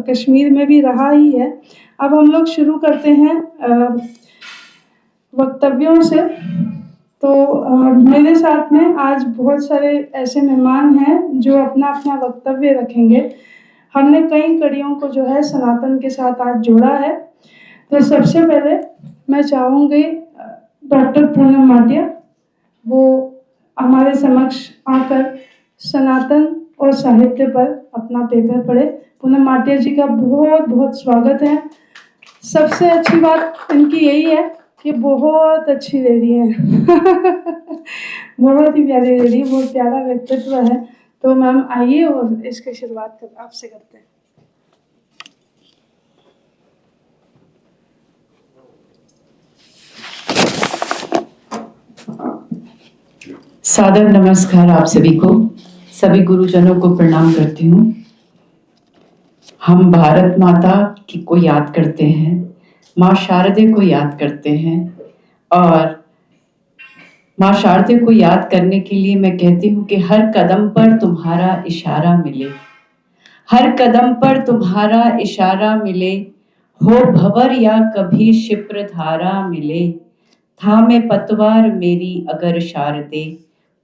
कश्मीर में भी रहा ही है। अब हम लोग शुरू करते हैं वक्तव्यों से। तो मेरे साथ में आज बहुत सारे ऐसे मेहमान हैं जो अपना-अपना वक्तव्य रखेंगे। हमने कई कड़ियों को जो है सनातन के साथ आज जोड़ा है। तो सबसे पहले मैं चाहूँगी डॉक्टर पूनम माटिया, वो हमारे समक्ष आकर सनातन और साहित्य पर अपना पेपर पढ़े। पूनम माटिया जी का बहुत-बहुत स्वागत है। सबसे अच्छी बात इनकी यही है कि बहुत अच्छी लेडी हैं। बहुत ही प्यारी लेडी, बहुत प्यारा व्यक्तित्व है। तो मैम आइए और इसकी शुरुआत आपसे करते हैं। सादर नमस्कार आप सभी को, सभी गुरुजनों को प्रणाम करती हूँ। हम भारत माता की को याद करते हैं, माँ शारदे को याद करते हैं, और माँ शारदे को याद करने के लिए मैं कहती हूँ कि हर कदम पर तुम्हारा इशारा मिले, हर कदम पर तुम्हारा इशारा मिले, हो भंवर या कभी क्षिप्र धारा मिले, थामे पतवार मेरी अगर शारदे,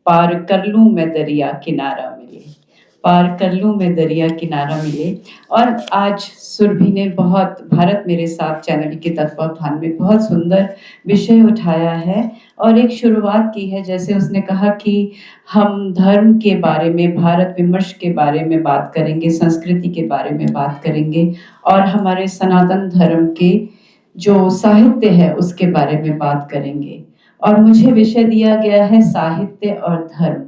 पार कर लूं मैं दरिया किनारा मिले, पार कर लूं मैं दरिया किनारा मिले। और आज सुरभि ने बहुत भारत मेरे साथ चैनल के तत्वावधान में बहुत सुंदर विषय उठाया है और एक शुरुआत की है। जैसे उसने कहा कि हम धर्म के बारे में, भारत विमर्श के बारे में बात करेंगे, संस्कृति के बारे में बात करेंगे और हमारे सनातन धर्म के जो साहित्य है उसके बारे में बात करेंगे। और मुझे विषय दिया गया है साहित्य और धर्म।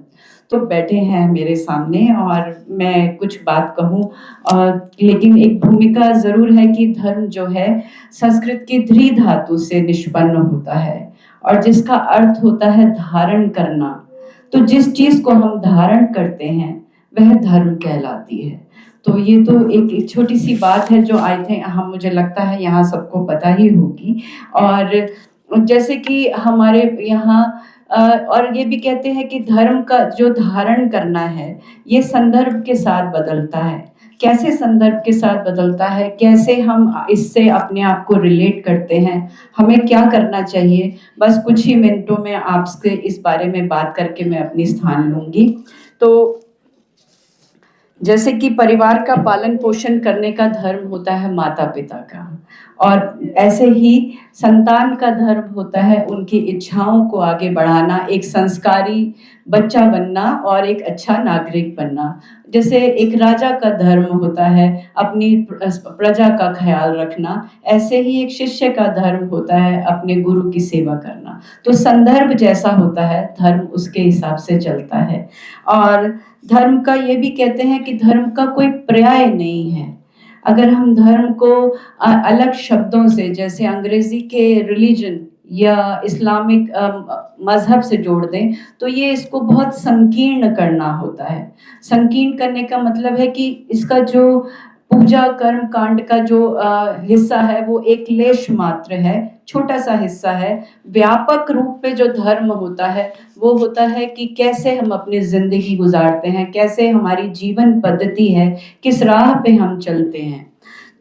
तो बैठे हैं मेरे सामने और मैं कुछ बात कहूँ, लेकिन एक भूमिका जरूर है कि धर्म जो है संस्कृत की ध्री धातु से निष्पन्न होता है और जिसका अर्थ होता है धारण करना। तो जिस चीज को हम धारण करते हैं वह धर्म कहलाती है। तो ये तो एक छोटी सी बात है जो आई थिंक मुझे लगता है यहाँ सबको पता ही होगी। और जैसे कि हमारे यहाँ और ये भी कहते हैं कि धर्म का जो धारण करना है ये संदर्भ के साथ बदलता है। कैसे संदर्भ के साथ बदलता है, कैसे हम इससे अपने आप को रिलेट करते हैं, हमें क्या करना चाहिए, बस कुछ ही मिनटों में आपसे इस बारे में बात करके मैं अपनी स्थान लूंगी। तो जैसे कि परिवार का पालन पोषण करने का धर्म होता है माता पिता का, और ऐसे ही संतान का धर्म होता है उनकी इच्छाओं को आगे बढ़ाना, एक संस्कारी बच्चा बनना और एक अच्छा नागरिक बनना। जैसे एक राजा का धर्म होता है अपनी प्रजा का ख्याल रखना, ऐसे ही एक शिष्य का धर्म होता है अपने गुरु की सेवा करना। तो संदर्भ जैसा होता है धर्म उसके हिसाब से चलता है। और धर्म का ये भी कहते हैं कि धर्म का कोई पर्याय नहीं है। अगर हम धर्म को अलग शब्दों से, जैसे अंग्रेजी के रिलीजन या इस्लामिक मजहब से जोड़ दें तो ये इसको बहुत संकीर्ण करना होता है। संकीर्ण करने का मतलब है कि इसका जो पूजा कर्म कांड का जो हिस्सा है वो एक लेश मात्र है, छोटा सा हिस्सा है। व्यापक रूप में जो धर्म होता है वो होता है कि कैसे हम अपनी जिंदगी गुजारते हैं, कैसे हमारी जीवन पद्धति है, किस राह पे हम चलते हैं।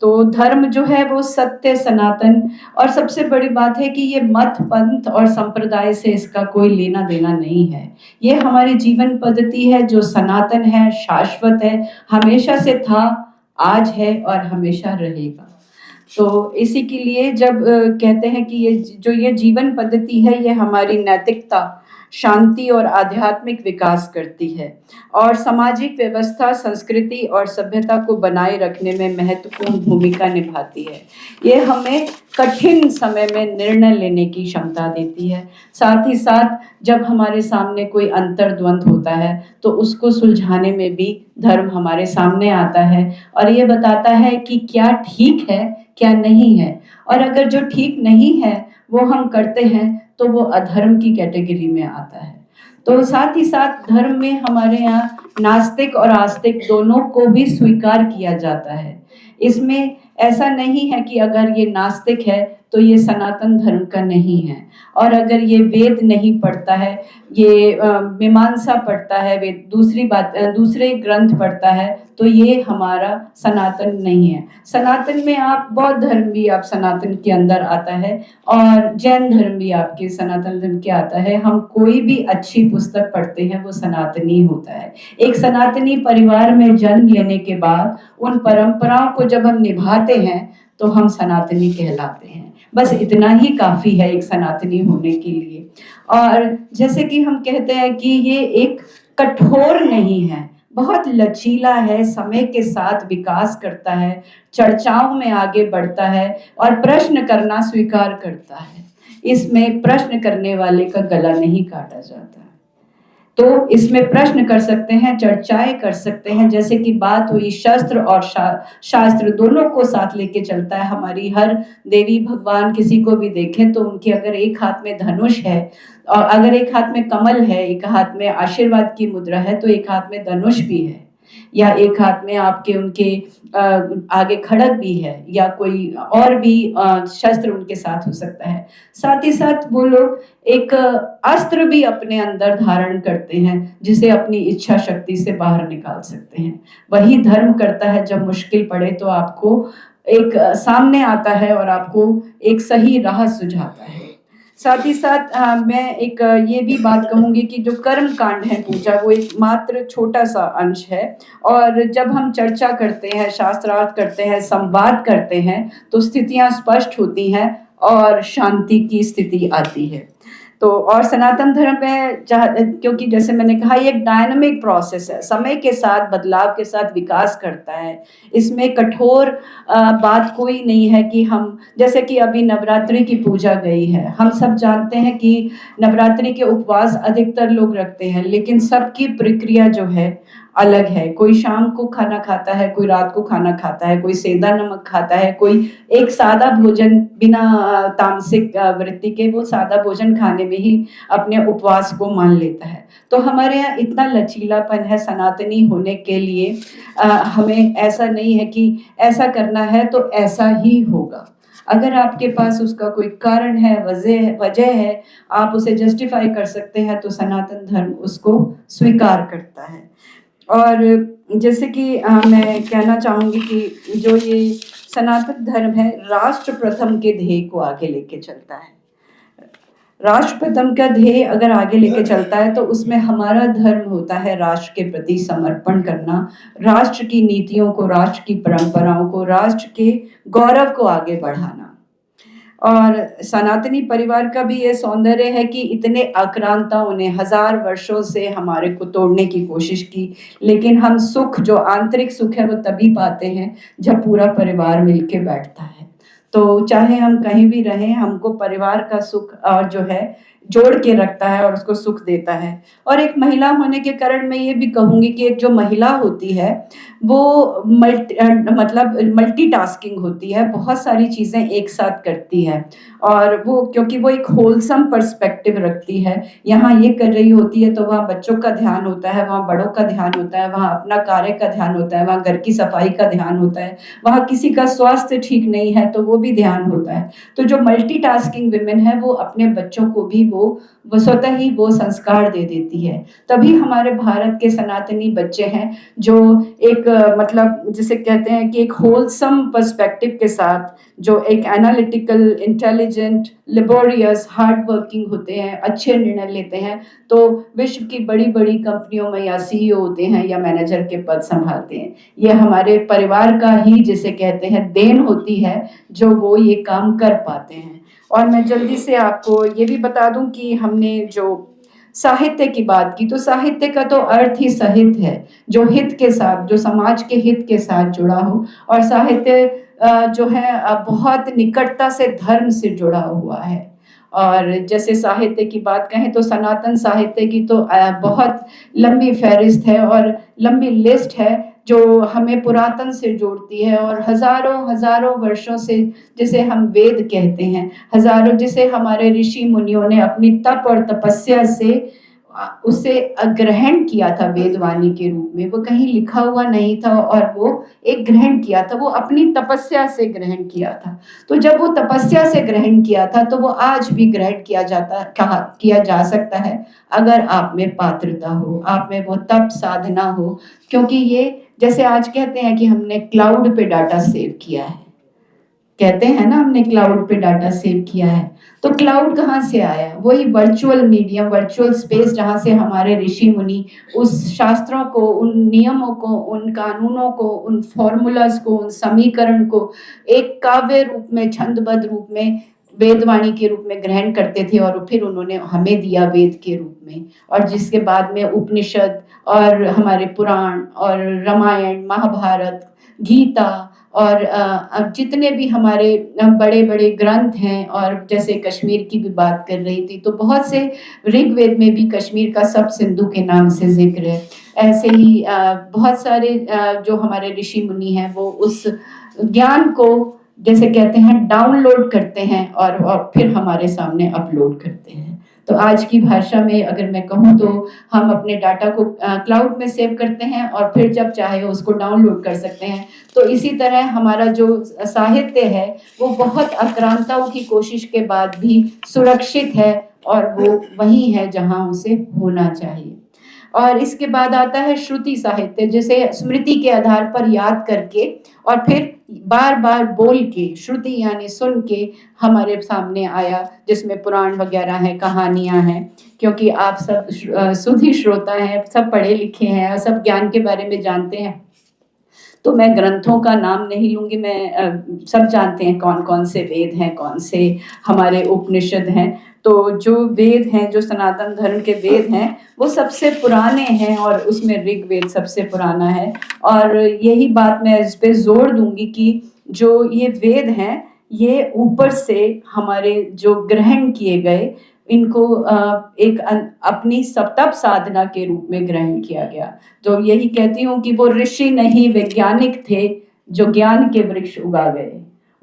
तो धर्म जो है वो सत्य सनातन, और सबसे बड़ी बात है कि ये मत पंथ और संप्रदाय से इसका कोई लेना देना नहीं है। ये हमारी जीवन पद्धति है जो सनातन है, शाश्वत है, हमेशा से था, आज है और हमेशा रहेगा। तो इसी के लिए जब कहते हैं कि ये जीवन पद्धति है ये हमारी नैतिकता, शांति और आध्यात्मिक विकास करती है और सामाजिक व्यवस्था, संस्कृति और सभ्यता को बनाए रखने में महत्वपूर्ण भूमिका निभाती है। ये हमें कठिन समय में निर्णय लेने की क्षमता देती है। साथ ही साथ जब हमारे सामने कोई अंतर्द्वंद होता है तो उसको सुलझाने में भी धर्म हमारे सामने आता है और ये बताता है कि क्या ठीक है क्या नहीं है, और अगर जो ठीक नहीं है वो हम करते हैं तो वो अधर्म की कैटेगरी में आता है। तो साथ ही साथ धर्म में हमारे यहाँ नास्तिक और आस्तिक दोनों को भी स्वीकार किया जाता है। इसमें ऐसा नहीं है कि अगर ये नास्तिक है तो ये सनातन धर्म का नहीं है, और अगर ये वेद नहीं पढ़ता है, ये मीमांसा पढ़ता है, वेद दूसरे ग्रंथ पढ़ता है तो ये हमारा सनातन नहीं है। सनातन में आप बौद्ध धर्म भी आप सनातन के अंदर आता है और जैन धर्म भी आपके सनातन धर्म के आता है। हम कोई भी अच्छी पुस्तक पढ़ते हैं वो सनातनी होता है। एक सनातनी परिवार में जन्म लेने के बाद उन परंपराओं को जब हम निभाते हैं तो हम सनातनी कहलाते हैं। बस इतना ही काफी है एक सनातनी होने के लिए। और जैसे कि हम कहते हैं कि ये एक कठोर नहीं है, बहुत लचीला है, समय के साथ विकास करता है, चर्चाओं में आगे बढ़ता है और प्रश्न करना स्वीकार करता है। इसमें प्रश्न करने वाले का गला नहीं काटा जाता। तो इसमें प्रश्न कर सकते हैं, चर्चाएं कर सकते हैं। जैसे कि बात हुई शस्त्र और शास्त्र दोनों को साथ लेके चलता है। हमारी हर देवी भगवान किसी को भी देखें तो उनके अगर एक हाथ में धनुष है और अगर एक हाथ में कमल है, एक हाथ में आशीर्वाद की मुद्रा है, तो एक हाथ में धनुष भी है, या एक हाथ में आपके उनके आगे खड़ग भी है, या कोई और भी शस्त्र उनके साथ हो सकता है। साथ ही साथ वो लोग एक अस्त्र भी अपने अंदर धारण करते हैं जिसे अपनी इच्छा शक्ति से बाहर निकाल सकते हैं। वही धर्म करता है जब मुश्किल पड़े तो आपको एक सामने आता है और आपको एक सही राह सुझाता है। साथ ही साथ मैं एक ये भी बात कहूँगी कि जो कर्म कांड है पूजा, वो एक मात्र छोटा सा अंश है। और जब हम चर्चा करते हैं, शास्त्रार्थ करते हैं, संवाद करते हैं, तो स्थितियाँ स्पष्ट होती हैं और शांति की स्थिति आती है। तो और सनातन धर्म में क्योंकि जैसे मैंने कहा ये एक डायनामिक प्रोसेस है, समय के साथ बदलाव के साथ विकास करता है। इसमें कठोर बात कोई नहीं है कि हम, जैसे कि अभी नवरात्रि की पूजा गई है, हम सब जानते हैं कि नवरात्रि के उपवास अधिकतर लोग रखते हैं, लेकिन सबकी प्रक्रिया जो है अलग है। कोई शाम को खाना खाता है, कोई रात को खाना खाता है, कोई सेंधा नमक खाता है, कोई एक सादा भोजन बिना तामसिक वृत्ति के वो सादा भोजन खाने में ही अपने उपवास को मान लेता है। तो हमारे यहाँ इतना लचीलापन है सनातनी होने के लिए। हमें ऐसा नहीं है कि ऐसा करना है तो ऐसा ही होगा। अगर आपके पास उसका कोई कारण है, वजह है, आप उसे जस्टिफाई कर सकते हैं, तो सनातन धर्म उसको स्वीकार करता है। और जैसे कि मैं कहना चाहूँगी कि जो ये सनातन धर्म है राष्ट्र प्रथम के ध्येय को आगे लेके चलता है। राष्ट्र प्रथम का ध्येय अगर आगे लेके चलता है तो उसमें हमारा धर्म होता है राष्ट्र के प्रति समर्पण करना, राष्ट्र की नीतियों को, राष्ट्र की परंपराओं को, राष्ट्र के गौरव को आगे बढ़ाना। और सनातनी परिवार का भी ये सौंदर्य है कि इतने आक्रांताओं ने 1000 वर्षों से हमारे को तोड़ने की कोशिश की, लेकिन हम सुख, जो आंतरिक सुख है, वो तभी पाते हैं जब पूरा परिवार मिलके बैठता है। तो चाहे हम कहीं भी रहें, हमको परिवार का सुख और जो है जोड़ के रखता है और उसको सुख देता है। और एक महिला होने के कारण मैं ये भी कहूँगी कि एक जो महिला होती है वो मतलब मल्टीटास्किंग होती है, बहुत सारी चीज़ें एक साथ करती है। और वो क्योंकि वो एक होलसम पर्सपेक्टिव रखती है, यहाँ ये कर रही होती है तो वहाँ बच्चों का ध्यान होता है, वहाँ बड़ों का ध्यान होता है, वहाँ अपना कार्य का ध्यान होता है, वहाँ घर की सफाई का ध्यान होता है, वहाँ किसी का स्वास्थ्य ठीक नहीं है तो वो भी ध्यान होता है। तो जो मल्टीटास्किंग विमेन है वो अपने बच्चों को भी वो स्वतः ही वो संस्कार दे देती है। तभी हमारे भारत के सनातनी बच्चे हैं जो एक मतलब जिसे कहते हैं कि एक होलसम पर्सपेक्टिव के साथ, जो एक analytical, intelligent, laborious, hard working होते हैं, अच्छे निर्णय लेते हैं, तो विश्व की बड़ी बड़ी कंपनियों में या सीईओ होते हैं या मैनेजर के पद संभालते हैं। ये हमारे परिवार का ही जिसे कहते हैं देन होती है जो वो ये काम कर पाते हैं। और मैं जल्दी से आपको ये भी बता दूं कि हमने जो साहित्य की बात की, तो साहित्य का तो अर्थ ही सहित है, जो हित के साथ, जो समाज के हित के साथ जुड़ा हो। और साहित्य जो है बहुत निकटता से धर्म से जुड़ा हुआ है। और जैसे साहित्य की बात कहें तो सनातन साहित्य की तो बहुत लंबी फहरिस्त है और लंबी लिस्ट है जो हमें पुरातन से जोड़ती है। और हजारों हजारों वर्षों से, जिसे हम वेद कहते हैं, हजारों, जिसे हमारे ऋषि मुनियों ने अपनी तप और तपस्या से उसे ग्रहण किया था वेदवाणी के रूप में। वो कहीं लिखा हुआ नहीं था और वो एक ग्रहण किया था, वो अपनी तपस्या से ग्रहण किया था। तो जब वो तपस्या से ग्रहण किया था तो वो आज भी ग्रहण किया जा सकता है अगर आप में पात्रता हो, आप में वो तप साधना हो, क्योंकि ये जैसे आज कहते हैं कि हमने क्लाउड पे डाटा सेव किया है, कहते हैं ना हमने क्लाउड पे डाटा सेव किया है। तो क्लाउड कहाँ से आया? वही वर्चुअल मीडियम, वर्चुअल स्पेस, जहाँ से हमारे ऋषि मुनि उस शास्त्रों को, उन नियमों को, उन कानूनों को, उन फॉर्मूलाज को, उन समीकरण को एक काव्य रूप में, छंदबद्ध रूप में, वेदवाणी के रूप में ग्रहण करते थे और फिर उन्होंने हमें दिया वेद के रूप में। और जिसके बाद में उपनिषद और हमारे पुराण और रामायण, महाभारत, गीता और अब जितने भी हमारे बड़े बड़े ग्रंथ हैं, और जैसे कश्मीर की भी बात कर रही थी तो बहुत से, ऋग्वेद में भी कश्मीर का सब सिंधु के नाम से जिक्र है। ऐसे ही बहुत सारे जो हमारे ऋषि मुनि हैं वो उस ज्ञान को, जैसे कहते हैं, डाउनलोड करते हैं और फिर हमारे सामने अपलोड करते हैं। तो आज की भाषा में अगर मैं कहूँ तो हम अपने डाटा को क्लाउड में सेव करते हैं और फिर जब चाहे उसको डाउनलोड कर सकते हैं। तो इसी तरह हमारा जो साहित्य है वो बहुत आक्रांताओं की कोशिश के बाद भी सुरक्षित है और वो वही है जहाँ उसे होना चाहिए। और इसके बाद आता है श्रुति साहित्य, जिसे स्मृति के आधार पर याद करके और फिर बार बार बोल के, श्रुति यानी सुन के हमारे सामने आया, जिसमें पुराण वगैरह हैं, कहानियां हैं। क्योंकि आप सब सुधी श्रोता हैं, सब पढ़े लिखे हैं, सब ज्ञान के बारे में जानते हैं, तो मैं ग्रंथों का नाम नहीं लूंगी। मैं सब जानते हैं कौन कौन से वेद हैं, कौन से हमारे उपनिषद हैं। तो जो वेद हैं, जो सनातन धर्म के वेद हैं, वो सबसे पुराने हैं और उसमें ऋग्वेद सबसे पुराना है। और यही बात मैं इस पे जोर दूंगी कि जो ये वेद हैं, ये ऊपर से हमारे जो ग्रहण किए गए, इनको एक अपनी तप साधना के रूप में ग्रहण किया गया। तो यही कहती हूँ कि वो ऋषि नहीं वैज्ञानिक थे जो ज्ञान के वृक्ष उगा गए।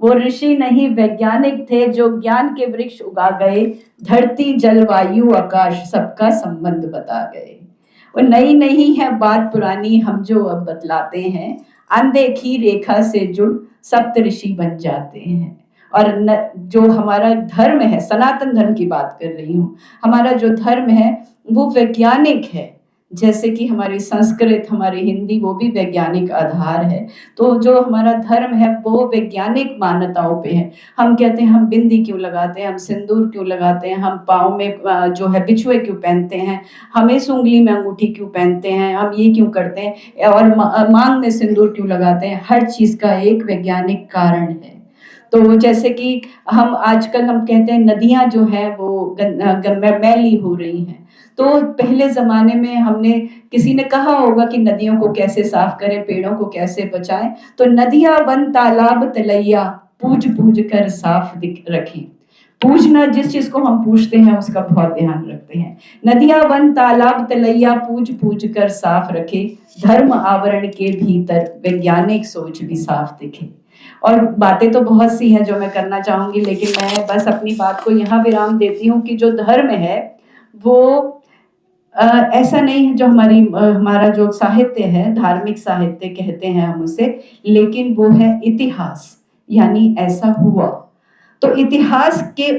वो ऋषि नहीं वैज्ञानिक थे जो ज्ञान के वृक्ष उगा गए, धरती जलवायु आकाश सबका संबंध बता गए। वो नई नहीं है बात पुरानी, हम जो अब बतलाते हैं, अनदेखी रेखा से जुड़ सप्त ऋषि बन जाते हैं। और जो हमारा धर्म है, सनातन धर्म की बात कर रही हूँ, हमारा जो धर्म है वो वैज्ञानिक है। जैसे कि हमारी संस्कृत, हमारी हिंदी, वो भी वैज्ञानिक आधार है। तो जो हमारा धर्म है वो वैज्ञानिक मान्यताओं पे है। हम कहते हैं हम बिंदी क्यों लगाते हैं, हम सिंदूर क्यों लगाते हैं, हम पाँव में जो है बिछुए क्यों पहनते हैं, हम इस उंगली में अंगूठी क्यों पहनते हैं, हम ये क्यों करते हैं, और मांग में सिंदूर क्यों लगाते हैं, हर चीज़ का एक वैज्ञानिक कारण है। तो जैसे कि हम आजकल हम कहते हैं नदियाँ जो हैं वो मैली हो रही हैं। तो पहले ज़माने में हमने, किसी ने कहा होगा कि नदियों को कैसे साफ करें, पेड़ों को कैसे बचाएं, तो नदियाँ वन तालाब तलैया पूज पूज कर साफ रखें। पूजना, जिस चीज को हम पूछते हैं उसका बहुत ध्यान रखते हैं। नदियाँ वन तालाब तलैया पूज पूज कर साफ रखे, धर्म आवरण के भीतर वैज्ञानिक सोच भी साफ दिखे। और बातें तो बहुत सी हैं जो मैं करना चाहूंगी, लेकिन मैं बस अपनी बात को यहाँ विराम देती हूँ कि जो धर्म है वो ऐसा नहीं है जो हमारा जो साहित्य है, धार्मिक साहित्य कहते हैं हम उसे, लेकिन वो है इतिहास, यानी ऐसा हुआ। तो इतिहास के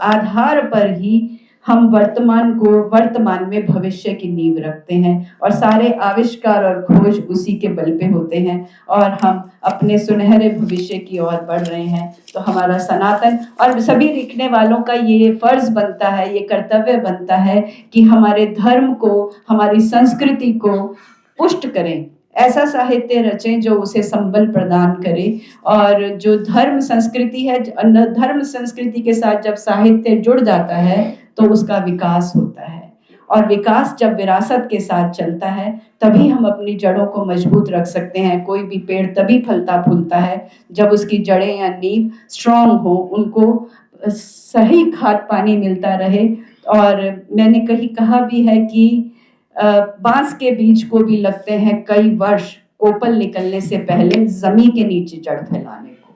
आधार पर ही हम वर्तमान में भविष्य की नींव रखते हैं, और सारे आविष्कार और खोज उसी के बल पे होते हैं, और हम अपने सुनहरे भविष्य की ओर बढ़ रहे हैं। तो हमारा सनातन और सभी लिखने वालों का ये फर्ज बनता है, ये कर्तव्य बनता है कि हमारे धर्म को, हमारी संस्कृति को पुष्ट करें, ऐसा साहित्य रचें जो उसे संबल प्रदान करे। और जो धर्म संस्कृति है, धर्म संस्कृति के साथ जब साहित्य जुड़ जाता है तो उसका विकास होता है, और विकास जब विरासत के साथ चलता है तभी हम अपनी जड़ों को मजबूत रख सकते हैं। कोई भी पेड़ तभी फलता फूलता है जब उसकी जड़ें या नींव स्ट्रांग हो, उनको सही खाद पानी मिलता रहे। और मैंने कहीं कहा भी है कि बांस के बीज को भी लगते हैं कई वर्ष कोपल निकलने से पहले जमीन के नीचे जड़ फैलाने को।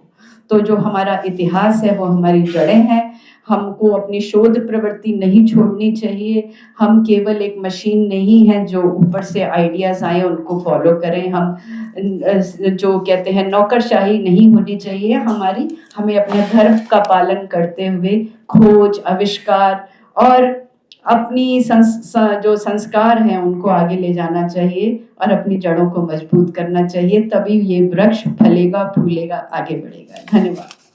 तो जो हमारा इतिहास है वो हमारी जड़ें हैं। हमको अपनी शोध प्रवृत्ति नहीं छोड़नी चाहिए। हम केवल एक मशीन नहीं है जो ऊपर से आइडियाज आए उनको फॉलो करें। हम जो कहते हैं नौकरशाही नहीं होनी चाहिए हमें अपने धर्म का पालन करते हुए खोज, आविष्कार और अपनी जो संस्कार हैं उनको आगे ले जाना चाहिए और अपनी जड़ों को मजबूत करना चाहिए, तभी ये वृक्ष फलेगा, फूलेगा, आगे बढ़ेगा। धन्यवाद।